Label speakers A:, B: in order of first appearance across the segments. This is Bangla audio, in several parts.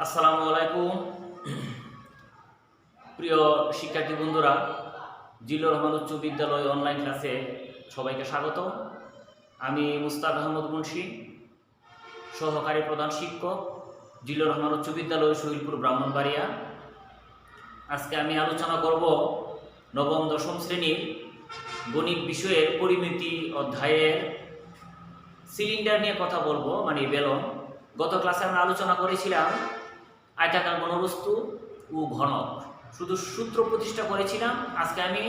A: আসসালামু আলাইকুম প্রিয় শিক্ষার্থী বন্ধুরা, জিল্লুর রহমান উচ্চ বিদ্যালয় অনলাইন ক্লাসে সবাইকে স্বাগত। আমি মুস্তাক আহমদ মুন্সি, সহকারী প্রধান শিক্ষক, জিল্লুর রহমান উচ্চ বিদ্যালয় শহীদপুর ব্রাহ্মণবাড়িয়া। আজকে আমি আলোচনা করব নবম দশম শ্রেণীর গণিত বিষয়ের পরিমিতি অধ্যায়ের সিলিন্ডার নিয়ে কথা বলবো, মানে বেলন। গত ক্লাসে আমরা আলোচনা করেছিলাম আয়তাকার ঘনবস্তু ও ঘনক, শুধু সূত্র প্রতিষ্ঠা করেছিলাম। আজকে আমি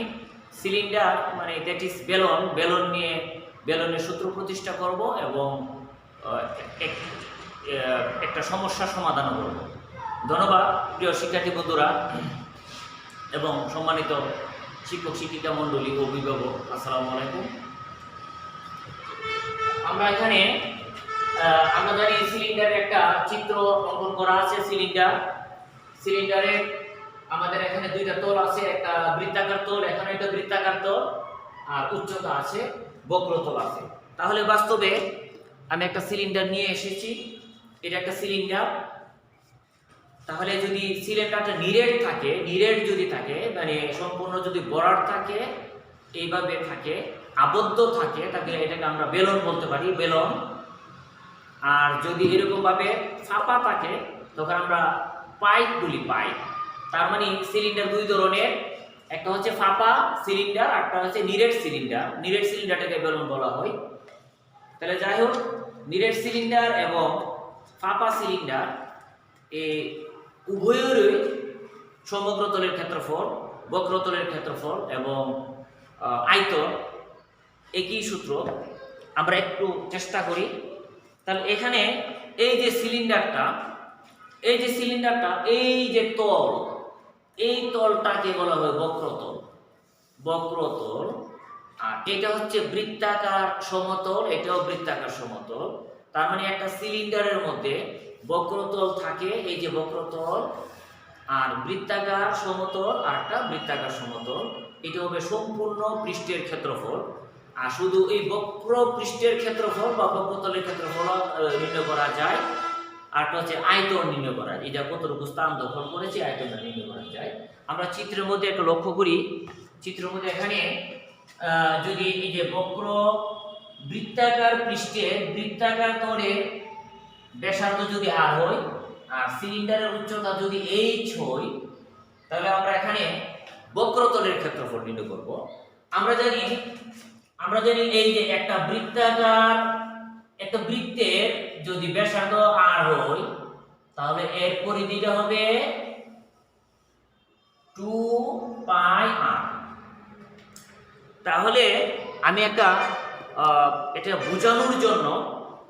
A: সিলিন্ডার মানে দ্যাট ইজ বেলন নিয়ে বেলনের সূত্র প্রতিষ্ঠা করব এবং একটা সমস্যার সমাধান করব। ধন্যবাদ প্রিয় শিক্ষার্থী বন্ধুরা এবং সম্মানিত শিক্ষক শিক্ষিকা মণ্ডলী ও অভিভাবক, আসসালামু আলাইকুম। আমরা এখানে আমরা জানি সিলিন্ডারের একটা চিত্র অঙ্কন করা আছে। সিলিন্ডারের আমাদের এখানে দুইটা তল আছে, একটা বৃত্তাকার তল, এখানে একটা বৃত্তাকার তল, আর উচ্চতা আছে, বক্রতল আছে। তাহলে বাস্তবে আমি একটা সিলিন্ডার নিয়ে এসেছি, এটা একটা সিলিন্ডার। তাহলে যদি সিলিন্ডারটা নিরেট যদি থাকে মানে সম্পূর্ণ যদি বরাট থাকে, এইভাবে থাকে, আবদ্ধ থাকে, তাহলে এটাকে আমরা বেলন বলতে পারি, বেলন। আর যদি এরকম ভাবে ফাঁপা থাকে তখন আমরা পাইপ বলি, পাইপ। তার মানে সিলিন্ডার দুই ধরনের, একটা হচ্ছে ফাঁপা সিলিন্ডার, আর একটা হচ্ছে নিরেট সিলিন্ডার। নিরেট সিলিন্ডারটাকে বেলন বলা হয়। তাহলে যাই হোক, নিরেট সিলিন্ডার এবং ফাঁপা সিলিন্ডার এই উভয়েরই সমগ্রতলের ক্ষেত্রফল, বক্রতলের ক্ষেত্রফল এবং আয়তন একই সূত্র। আমরা একটু চেষ্টা করি। তাহলে এখানে এই যে সিলিন্ডারটা, এই যে তল, এই তলটাকে বলা হয় বক্রতল। আর এটা হচ্ছে বৃত্তাকার সমতল, এটাও বৃত্তাকার সমতল। তার মানে একটা সিলিন্ডারের মধ্যে বক্রতল থাকে, এই যে বক্রতল, আর বৃত্তাকার সমতল, আর একটা বৃত্তাকার সমতল। এটা হবে সম্পূর্ণ পৃষ্ঠের ক্ষেত্রফল। আর শুধু এই বক্র পৃষ্ঠের ক্ষেত্রফল বা বক্রতলের ক্ষেত্রফল নির্ণয় করা যায়, আর একটা হচ্ছে আয়তন নির্ণয় করা যায়। এটা কতটুকু স্থান দখল করেছে আয়তনটা নির্ণয় করা যায়। আমরা চিত্রের মধ্যে একটা লক্ষ্য করি। চিত্রের মধ্যে এখানে যদি এই যে বক্র বৃত্তাকার পৃষ্ঠে বৃত্তাকার তলের ব্যাসার্ধ যদি আর হয়, আর সিলিন্ডারের উচ্চতা যদি h হয়, তাহলে আমরা এখানে বক্রতলের ক্ষেত্রফল নির্ণয় করব। আমরা জানি এই যে একটা বৃত্তের যদি ব্যাসার্ধ r হয়, তাহলে এর পরিধিটা হবে 2πr। তাহলে আমি এটা বোঝানোর জন্য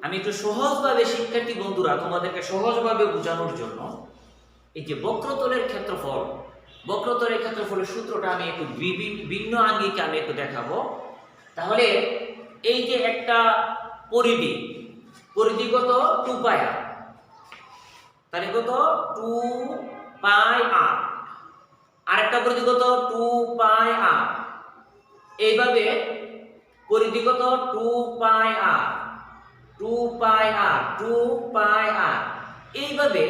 A: আমি একটু সহজভাবে, শিক্ষার্থী বন্ধুরা তোমাদেরকে সহজভাবে বোঝানোর জন্য এই যে বক্রতলের ক্ষেত্রফলের সূত্রটা আমি একটু ভিন্ন আঙ্গিকে আমি একটু দেখাবো। তাহলে এই যে একটা পরিধি কত 2πr, তাহলে কত 2πr, আরেকটা পরিধি কত 2πr, এইভাবে পরিধি কত 2πr, এইভাবে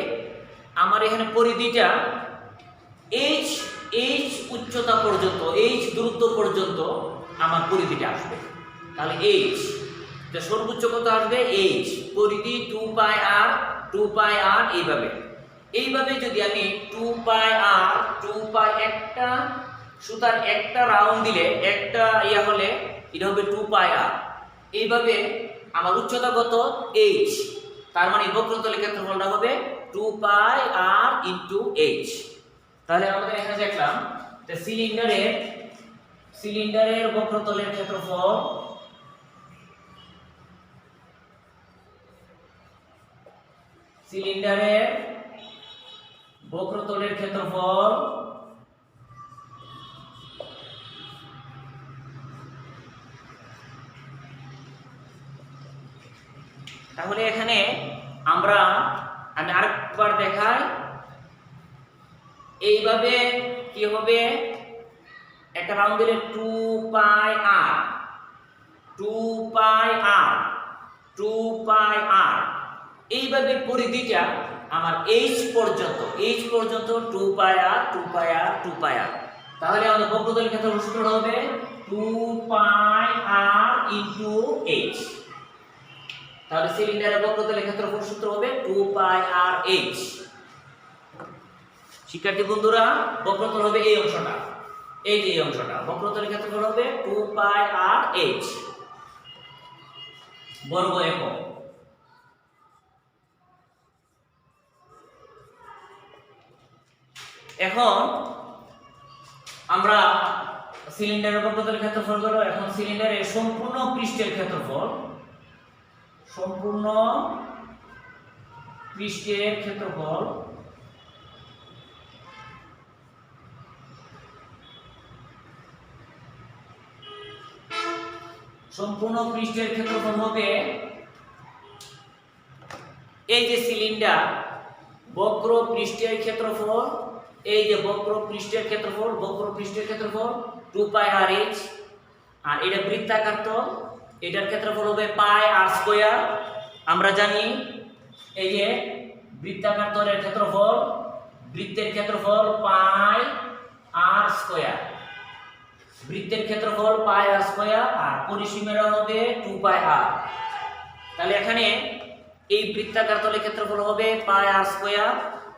A: আমার এখানে পরিধিটা h উচ্চতা পর্যন্ত, h দূরত্ব পর্যন্ত আমার পরিধিটা আসবে। তাহলে h সর্বোচ্চ কত আসবে, h পরিধি 2πr, এইভাবে যদি আমি 2π একটা সুতার একটা রাউন্ড দিলে, একটা হলে এটা হবে 2πr। এইভাবে আমার উচ্চতা কত h, তার মানে বক্রতলের ক্ষেত্রফলটা হবে 2πr × h। তাহলে আমাদের এখানে দেখলাম যে সিলিন্ডারের বক্রতলের ক্ষেত্রফল তাহলে এখানে আমি আরেকবার দেখাই। এইভাবে কি হবে, একটা রাউন্ড দিলে 2πr, এইভাবে পরিধিটা আমার এইচ পর্যন্ত 2 পাই আর 2 পাই আর 2 পাই আর, তাহলে আমাদের বক্রতলের ক্ষেত্রফল সূত্রটা হবে 2 পাই আর ইনটু এইচ। তাহলে সিলিন্ডারের বক্রতলের ক্ষেত্রফল সূত্র হবে 2 পাই আর এইচ। শিক্ষার্থী বন্ধুরা, বক্রতল হবে এই অংশটা, এই যে এই অংশটা, বক্রতলের ক্ষেত্রফল হবে 2 পাই আর এইচ বর্গ একক। এখন আমরা সিলিন্ডারের বক্রতলের ক্ষেত্রফল করব। এখন সিলিন্ডারের সম্পূর্ণ পৃষ্ঠের ক্ষেত্রফল, সম্পূর্ণ পৃষ্ঠের ক্ষেত্রফল হবে এই যে সিলিন্ডার বক্র পৃষ্ঠের ক্ষেত্রফল, এই যে বক্র পৃষ্ঠের ক্ষেত্রফল 2 পাই আর এইচ, আর এটা বৃত্তাকার তল, এটার ক্ষেত্রফল হবে পাই আর স্কয়ার। আমরা জানি এই যে বৃত্তাকার তলের ক্ষেত্রফল, বৃত্তের ক্ষেত্রফল পাই আর স্কয়ার, বৃত্তের ক্ষেত্রফল পাই আর স্কয়ার, আর পরিসীমাটা হবে 2 পাই আর। তাহলে এখানে এই বৃত্তাকার তলের ক্ষেত্রফল হবে পাই আর স্কয়ার,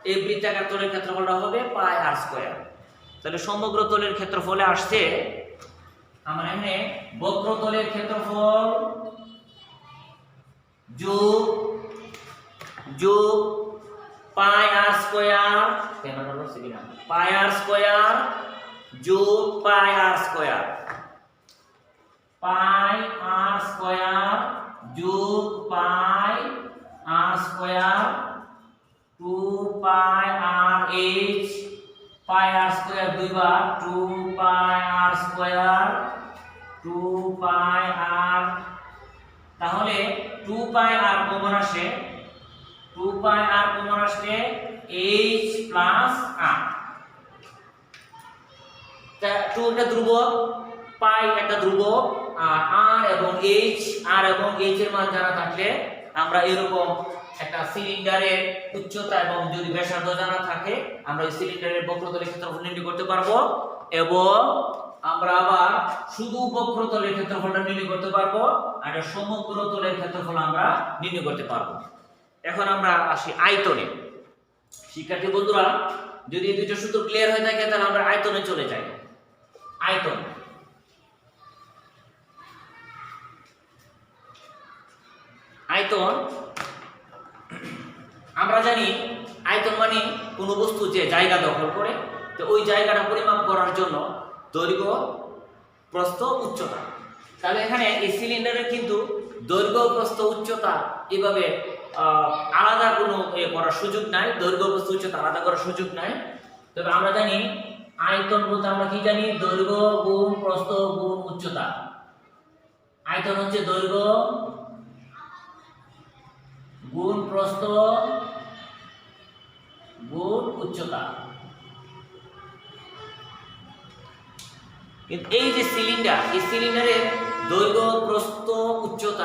A: এই বৃত্তাকার তলের ক্ষেত্রফলটা হবে পাই আর স্কয়ার। তাহলে সমগ্র তলের ক্ষেত্রফলে আসছে আমরা এখানে বক্রতলের ক্ষেত্রফল যোগ পাই আর স্কয়ার, পাই আর স্কয়ার যোগ পাই আর স্কয়ার, পাই আর স্কয়ার যোগ পাই আর স্কয়ার 2 পাই আর এইচ, পাই আর স্কয়ার দুইবার 2 পাই আর স্কয়ার 2 পাই আর, তাহলে 2 পাই আর কমন আসে, 2 পাই আর কমন আসলে এইচ প্লাস আর। 2 একটা ধ্রুবক, পাই একটা ধ্রুবক, আর এবং এইচ এর মান জানা থাকলে আমরা এরকম একটা সিলিন্ডারের উচ্চতা এবং যদি ব্যাসার্ধ জানা থাকে আমরা এই সিলিন্ডারের বক্রতলের ক্ষেত্রফল নির্ণয় করতে পারবো, এবং আমরা আবার শুধু বক্রতলের ক্ষেত্রফলটা নির্ণয় করতে পারবো, আর সমগ্র তলের ক্ষেত্রফল আমরা নির্ণয় করতে পারবো। এখন আমরা আসি আয়তনে। শিক্ষার্থী বন্ধুরা, যদি এই দুটো সূত্র ক্লিয়ার হয়ে থাকে তাহলে আমরা আয়তনে চলে যাই। আয়তন আমরা জানি আয়তন মানে কোনো বস্তু যে জায়গা দখল করে, তো ওই জায়গাটা পরিমাপ করার জন্য দৈর্ঘ্য, প্রস্থ, উচ্চতা। তাহলে এখানে এই সিলিন্ডারের কিন্তু দৈর্ঘ্য, প্রস্থ, উচ্চতা এভাবে আলাদা কোনো করার সুযোগ নাই, দৈর্ঘ্য, প্রস্থ, উচ্চতা আলাদা করার সুযোগ নাই। তবে আমরা জানি আয়তন বলতে আমরা কি জানি, দৈর্ঘ্য গুণ প্রস্থ গুণ উচ্চতা। আয়তন হচ্ছে দৈর্ঘ্য গুণ প্রস্থ গুণ উচ্চতা। এই যে সিলিন্ডার, এই সিলিন্ডারের দৈর্ঘ্য প্রস্থ উচ্চতা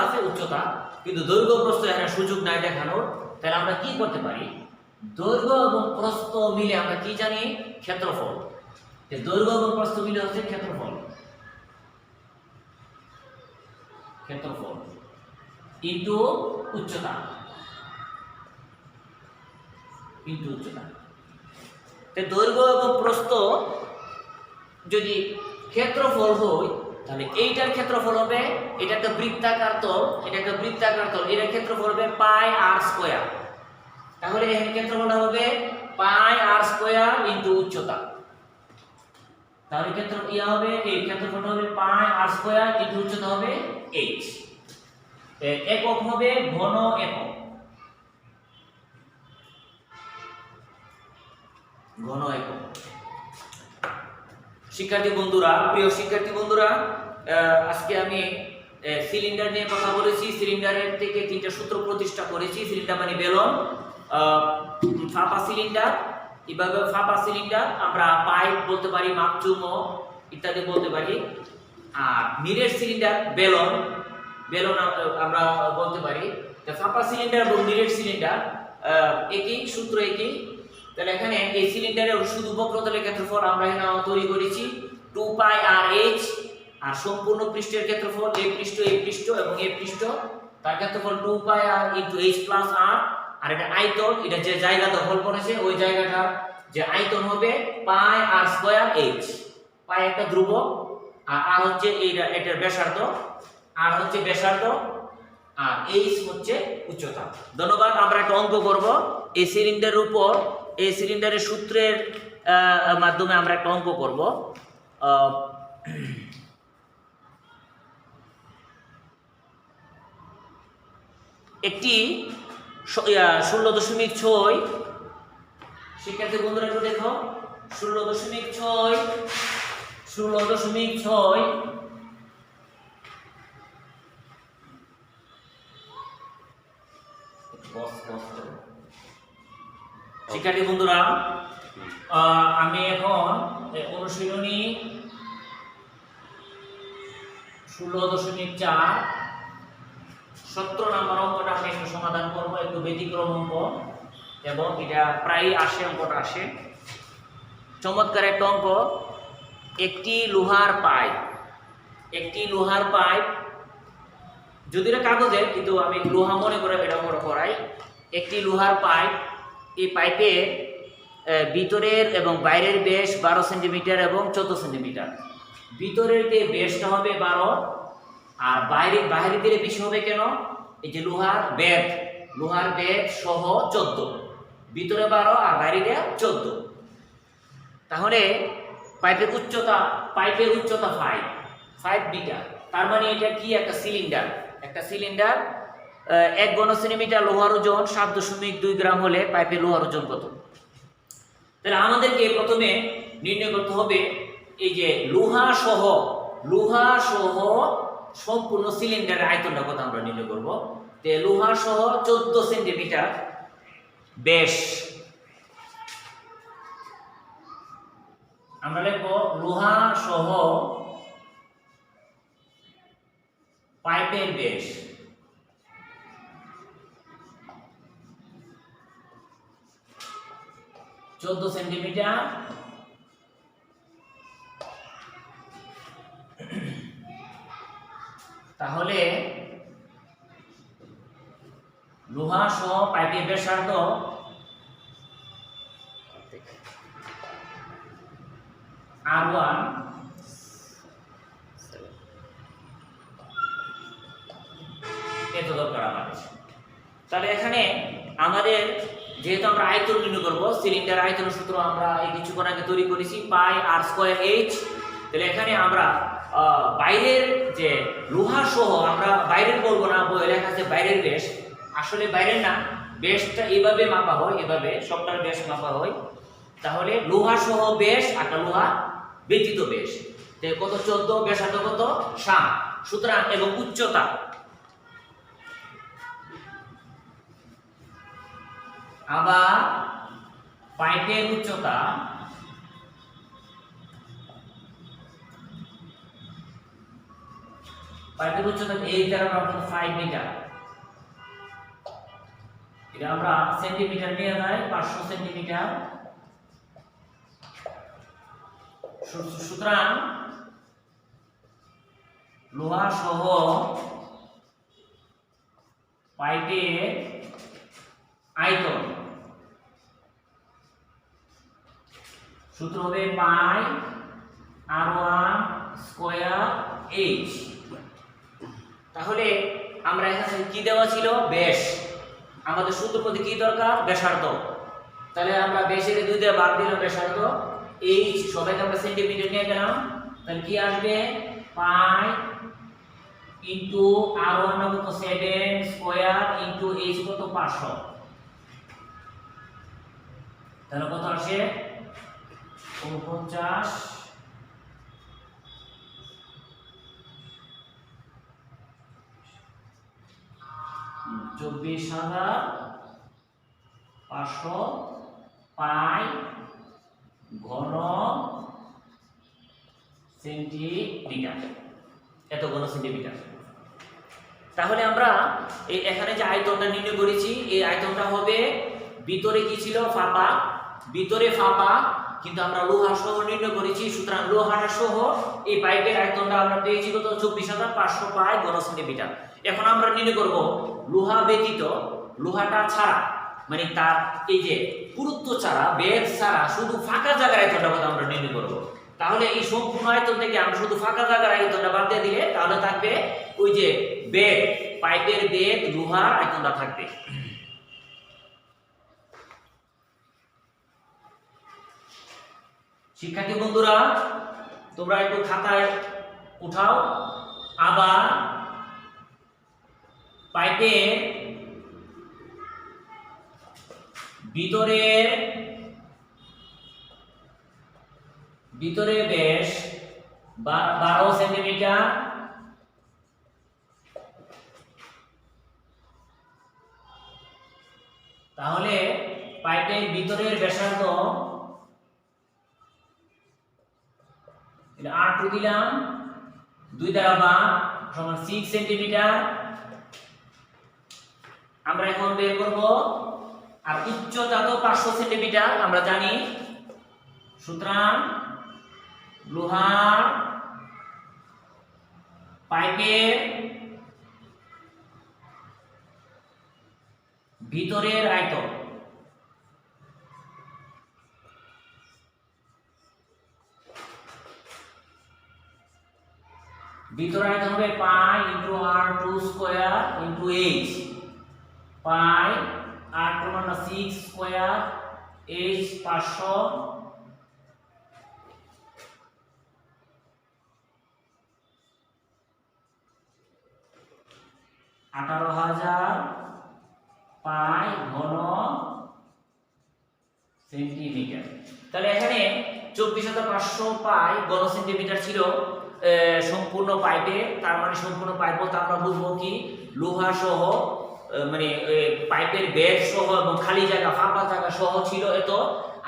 A: আছে, উচ্চতা, কিন্তু দৈর্ঘ্য প্রস্থ এখানে সুযোগ নাই দেখানোর। তাহলে আমরা কি করতে পারি, দৈর্ঘ্য এবং প্রস্থ মিলে আমরা কি জানি, ক্ষেত্রফল। দৈর্ঘ্য এবং প্রস্থ মিলে হচ্ছে ক্ষেত্রফল ইনটু উচ্চতা, দৈর্ঘ্য এবং প্রস্থ যদি ক্ষেত্রফল হয় তাহলে এইটার ক্ষেত্রফল হবে, এটা একটা বৃত্তাকার তল, এটার ক্ষেত্রফল হবে পাই আর স্কয়ার। তাহলে এখানে ক্ষেত্রফলটা হবে পাই আর স্কয়ার ইনটু উচ্চতা। তাহলে হবে এই ক্ষেত্রফলটা হবে পাই আর স্কয়ার ইনটু উচ্চতা হবে এইচ। একক হবে ঘন একক, শিক্ষার্থী বন্ধুরা, প্রিয় শিক্ষার্থী বন্ধুরা, আজকে আমি সিলিন্ডার নিয়ে কথা বলেছি। সিলিন্ডারের থেকে 3টা সূত্র প্রতিষ্ঠা করেছি। সিলিন্ডার মানে বেলন, ফাঁপা সিলিন্ডার, এভাবে ফাঁপা সিলিন্ডার আমরা পাইপ বলতে পারি, মাপচুম ইত্যাদি বলতে পারি। আর নিরেট সিলিন্ডার বেলন আমরা বলতে পারি। ফাঁপা সিলিন্ডার এবং নিরেট সিলিন্ডার একই সূত্র একই। তাহলে এখানে এই সিলিন্ডারের শুধু বক্রতলের ক্ষেত্রফল আমরা এখানে তৈরি করেছি 2 পাই আর এইচ, আর সম্পূর্ণ পৃষ্ঠের ক্ষেত্রফল এই পৃষ্ঠ এবং এই পৃষ্ঠ, তার ক্ষেত্রফল 2 পাই আর ইনটু এইচ প্লাস আর। আর এটা আয়তন, এটা যে জায়গা দখল করেছে ওই জায়গাটা যে আয়তন হবে পাই আর স্কয়ার এইচ। পাই একটা ধ্রুবক, আর আর হচ্ছে এটার ব্যাসার্ধ, আর হচ্ছে ব্যাসার্ধ, আর এইচ হচ্ছে উচ্চতা। ধন্যবাদ। আমরা একটা অঙ্ক করব এই সিলিন্ডারের উপর, এই সিলিন্ডারের সূত্রের মাধ্যমে আমরা একটা অঙ্ক করব। একটি 16.6, শিক্ষার্থী বন্ধুরা একটু দেখো, 16.6 শিক্ষার্থী বন্ধুরা, আমি এখন অনুশীলনী 16.4 17 নম্বর অঙ্কটা আমি একটু সমাধান করব, একটু ব্যতিক্রম অঙ্ক, এবং এটা প্রায় আসে, অঙ্কটা আসে। চমৎকার একটা অঙ্ক। একটি লোহার পাইপ, যদি এটা কাগজের, কিন্তু আমি লোহা মনে করে এটা অঙ্কটা করাই। একটি লোহার পাইপ, এই পাইপের ভিতরের এবং বাইরের ব্যাস 12 সেন্টিমিটার এবং 14 সেন্টিমিটার। ভিতরের যে ব্যাসটা হবে 12, আর বাইরের দিকে বেশি হবে কেন? এই যে লোহার বেদ সহ 14, ভিতরে 12 আর বাইরে 14। তাহলে পাইপের উচ্চতা 5 মিটার। তার মানে এটা কি? একটা সিলিন্ডার 1 ঘন সেন্টিমিটার লোহার ওজন 7.2 গ্রাম হলে পাইপের লোহার ওজন কত? তাহলে আমাদেরকে প্রথমে নির্ণয় করতে হবে এই যে লোহা সহ সম্পূর্ণ সিলিন্ডারের আয়তনটা কত আমরা নির্ণয় করব। তো লোহা সহ 14 সেন্টিমিটার ব্যাস, আমরা লিখব লোহা সহ পাইপের ব্যাস 14 সেন্টিমিটার। তাহলে লোহা সহ পাইপের ব্যাসার্ধ R1 এত দরকার আমাদের। তাহলে এখানে আমাদের যেহেতু আমরা আয়তন নির্ণয় করব, সিলিন্ডার আয়তনের সূত্র আমরা এই কিছুক্ষণ আগে তৈরি করেছি, পাই আর স্কয়ার এইচ। তাহলে এখানে আমরা বাইরের যে লোহা সহ, আমরা বাইরের বলবো না, বই লেখা আছে বাইরের ব্যাস, আসলে বাইরের না, ব্যাসটা এইভাবে মাপা হয়, এভাবে সবটার ব্যাস মাপা হয়। তাহলে লোহা সহ ব্যাস আর লোহা ব্যতীত ব্যাস কত? 14, ব্যাসার্ধ কত? 7। সুতরাং এবং উচ্চতা আবার পাইপের উচ্চতা এই দ্বারা আমরা 5 মিটার, এটা আমরা সেন্টিমিটার নিয়ে যাই 500 সেন্টিমিটার। সুতরাং লোহা সহ পাইপের আয়তন সূত্র হবে পাই R1 স্কয়ার এইচ। তাহলে আমরা এখানে কি দেওয়া ছিল? ব্যাস। আমাদের সূত্র মধ্যে কি দরকার? ব্যাসার্ধ। তাহলে আমরা ব্যাসের 2 দিয়ে বাদ দিলাম ব্যাসার্ধ, এইচ সবাইকে আমরা সেন্টিমিটার নিয়ে গেলাম। তাহলে কি আসবে? পাই ইনটু R1 কত? 7 স্কয়ার ইনটু এইচ কত? 500। তাহলে কত আসে? 49 24,500 পাই ঘন সেন্টিমিটার, এত ঘন সেন্টিমিটার। তাহলে আমরা এই এখানে যে আয়তনটা নির্ণয় করেছি, এই আয়তনটা হবে ভিতরে কি ছিল ফাঁপা, ভিতরে ফাঁপা, কিন্তু আমরা লোহা সহ নির্ণয় করেছি। সুতরাং লোহাটা সহ এই পাইপের আয়তনটা আমরা পেয়েছি কত 24,500 পাই ঘন সেন্টিমিটার। এখন আমরা নির্ণয় করব লোহা ব্যতীত, লোহাটা ছাড়া মানে তার এই যে পুরুত্ব ছাড়া, বেদ ছাড়া শুধু ফাঁকা জায়গার আয়তনটা কত আমরা নির্ণয় করব। তাহলে এই সম্পূর্ণ আয়তন থেকে আমরা শুধু ফাঁকা জায়গার আয়তনটা বাদ দিয়ে দিলে তাহলে থাকবে ওই যে বেদ, পাইপের বেদ, লোহার আয়তনটা থাকবে। শিক্ষার্থী বন্ধুরা তোমরা একটু খাতায় উঠাও। আবার পাইপের ভিতরে ব্যাস 12 সেন্টিমিটার, তাহলে পাইপের ভিতরের ব্যাসার্ধ R2 দিলাম, 2 দ্বারা ভাগ সমান 6 সেন্টিমিটার। আমরা এখন বের করব। আর উচ্চতা তো 500 সেন্টিমিটার আমরা জানি। সুতরাং লোহার পাইপের ভিতরের আয়তন ভিতরের আয়তন হবে পাই into R2 square into H। পাই R2 মানে 6 স্কয়ার, H 500, পাই ঘন সেন্টিমিটার। তাহলে এখানে 24,500 পাই ঘন সেন্টিমিটার ছিল সম্পূর্ণ পাইপে। তার মানে সম্পূর্ণ পাইপ বলতে আমরা বুঝবো কি লোহা সহ মানে পাইপের বেড সহ এবং খালি জায়গা ফাঁপা জায়গা সহ ছিল এত।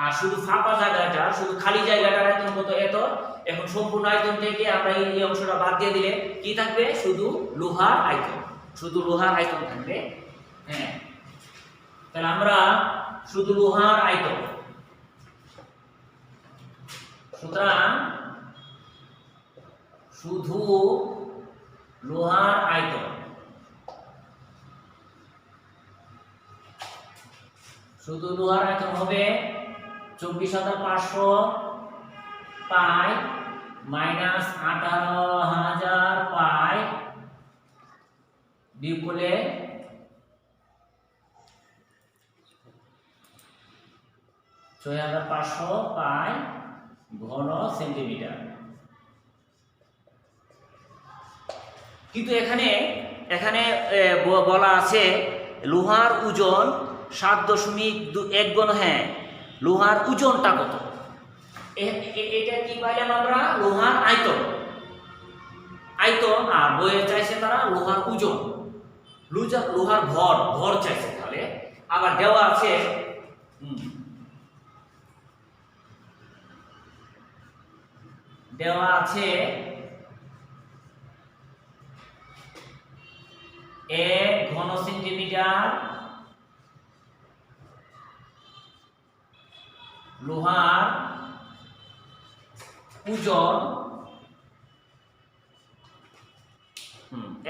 A: আর শুধু ফাঁপা জায়গাটা, শুধু খালি জায়গাটার আয়তন কত এত। এখন সম্পূর্ণ আয়তন থেকে আমরা এই অংশটা বাদ দিয়ে দিলে কি থাকবে? শুধু লোহার আয়তন, শুধু লোহার আয়তন থাকবে। হ্যাঁ, তাহলে আমরা শুধু লোহার আয়তন, সুতরাং শুধু লোহার আয়তন, শুধু লোহার আয়তন হবে 24,500 পাই মাইনাস 18,000 পাই বিয়োগ করলে 6,500 পাই ঘন সেন্টিমিটার। কিন্তু এখানে বলা আছে লোহার ওজন 7.1 ঘন। হ্যাঁ, লোহার ওজনটা কত? এটা কি পাইলাম আমরা? লোহার আয়তন, আর বইয়ে চাইছে তারা লোহার ওজন, লোহার ভর চাইছে। তাহলে আবার দেওয়া আছে এক ঘন সেন্টিমিটার লোহার ওজন,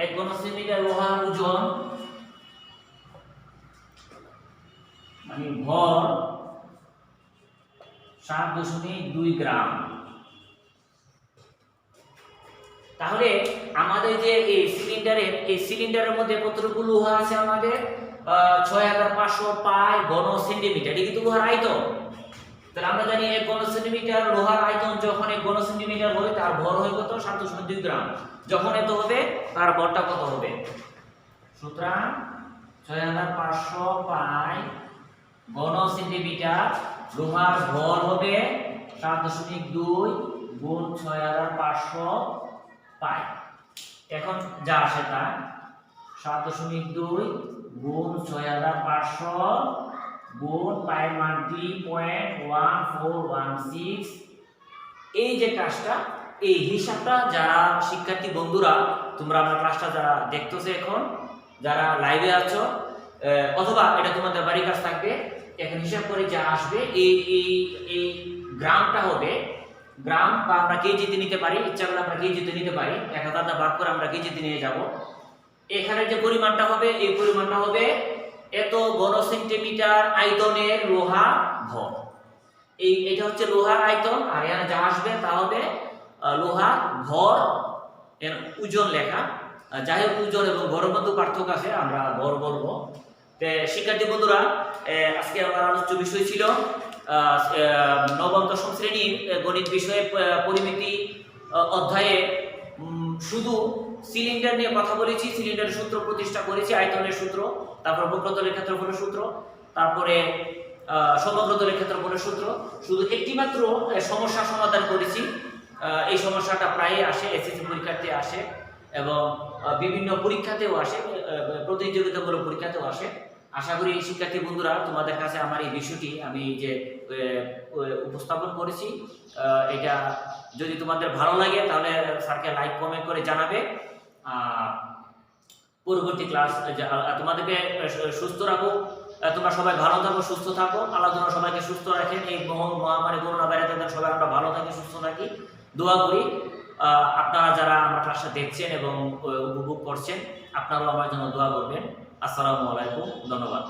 A: 1 ঘন সেন্টিমিটার লোহার ওজন মানে ভর 7.2 গ্রাম। তাহলে আমাদের যে এই সিলিন্ডারের মধ্যে কতটুকু লোহা আছে? আমাদের 6,500 পাই ঘন সেন্টিমিটার। এটা কিন্তু লোহার আয়তন। তাহলে আমরা জানি 1 ঘন সেন্টিমিটার লোহার আয়তন যখন 1 ঘন সেন্টিমিটার হয় তার ভর হয় কত? 7.2 গ্রাম। যখন এত হবে তার ভরটা কত হবে? সুতরাং 6,500 পাই ঘন সেন্টিমিটার লোহার ভর হবে 7.2 গুণ 6,500 পাই। এখন যা আসে তা 7.2 গুণ 6,500 গুণ পায়ের মান 3.1416। এই যে কাজটা, এই হিসাবটা যারা শিক্ষার্থী বন্ধুরা তোমরা আমার ক্লাসটা যারা দেখতেছো, এখন যারা লাইভে আছো অথবা এটা তোমাদের বাড়ির কাজ থাকবে, এখন হিসাব করে যা আসবে এই এই এই গ্রামটা হবে গ্রাম, বা আমরা কেজিতে নিতে পারি, ইচ্ছা করলে আমরা কেজিতে নিতে পারি, 1000 দ্বারা ভাগ করে আমরা কেজিতে নিয়ে যাব। এখানে যে পরিমাণটা হবে এই পরিমাণটা হবে এত ঘন সেন্টিমিটার আয়তনের লোহা ভর। এটা হচ্ছে লোহার আয়তন, আর এখানে যা আসবে তা হবে লোহার ভর, এর ওজন লেখা। যাই হোক, ওজন এবং ভরের মধ্যে পার্থক্য আছে, আমরা ভর বলবো। শিক্ষার্থী বন্ধুরা, আজকে আমার আলোচ্য বিষয় ছিল নবম দশম শ্রেণীর গণিত বিষয়ে পরিমিতি অধ্যায়ে শুধু সিলিন্ডার নিয়ে কথা বলেছি, সিলিন্ডারের সূত্র প্রতিষ্ঠা করেছি, আয়তনের সূত্র, তারপর বক্রতলের ক্ষেত্রফলের সূত্র, তারপরে সমগ্রতলের ক্ষেত্রফলের সূত্র। শুধু একটি মাত্র সমস্যা সমাধান করেছি। এই সমস্যাটা প্রায়ই আসে, এসএসসি পরীক্ষাতে আসে এবং বিভিন্ন পরীক্ষাতেও আসে, প্রতিযোগিতামূলক পরীক্ষাতেও আসে। আশা করি শিক্ষার্থী বন্ধুরা, তোমাদের কাছে আমার এই বিষয়টি আমি যে উপস্থাপন করেছি, এটা যদি তোমাদের ভালো লাগে তাহলে স্যারকে লাইক কমেন্ট করে জানাবে। পরবর্তী ক্লাস তোমাদেরকে সুস্থ রাখো, তোমরা সবাই ভালো থাকো, সুস্থ থাকো। আল্লাহ যেন সবাইকে সুস্থ রাখেন, এই মহামারী করোনা ভাইরাস সবাই আমরা ভালো থাকি, সুস্থ থাকি, দোয়া করি। আপনারা যারা আমার ক্লাসটা দেখছেন এবং উপভোগ করছেন, আপনারাও আমার জন্য দোয়া করবেন। আসসালামু আলাইকুম, ধন্যবাদ।